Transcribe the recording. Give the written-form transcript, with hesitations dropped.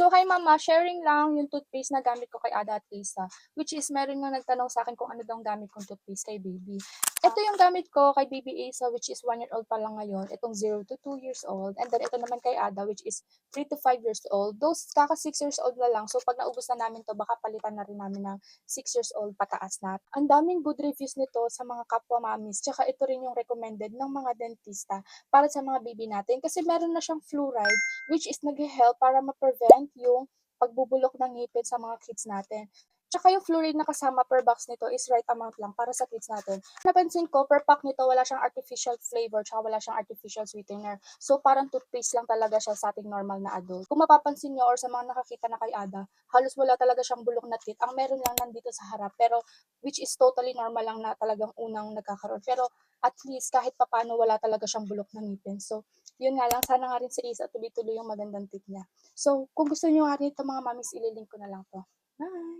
So, hi mama, sharing lang yung toothpaste na gamit ko kay Ada at Isa, which is meron nga nagtanong sa akin kung ano daw ang gamit kong toothpaste kay baby. Ito yung gamit ko kay baby Isa, which is 1 year old pa lang ngayon, itong 0 to 2 years old, and then ito naman kay Ada, which is 3 to 5 years old. Those kaka 6 years old na lang, so pag naubos na namin to, baka palitan na rin namin ng 6 years old pataas na. Ang daming good reviews nito sa mga kapwa mamis, tsaka ito rin yung recommended ng mga dentista para sa mga baby natin kasi meron na siyang fluoride which is naghe-help para ma-prevent yung pagbubulok ng ngipin sa mga kids natin. Tsaka yung fluoride na kasama per box nito is right amount lang para sa kids natin. Napansin ko, per pack nito wala siyang artificial flavor tsaka wala siyang artificial sweetener. So parang toothpaste lang talaga siya sa ating normal na adult. Kung mapapansin nyo or sa mga nakakita na kay Ada, halos wala talaga siyang bulok na teeth. Ang meron lang nandito sa harap pero which is totally normal lang na talagang unang nagkakaroon. Pero at least kahit papano wala talaga siyang bulok na ngipin. So yun nga lang, sana nga rin sa Isa tuloy-tuloy yung magandang tip niya. So, kung gusto niyo nga rin ito mga mamis, ililink ko na lang 'to. Bye.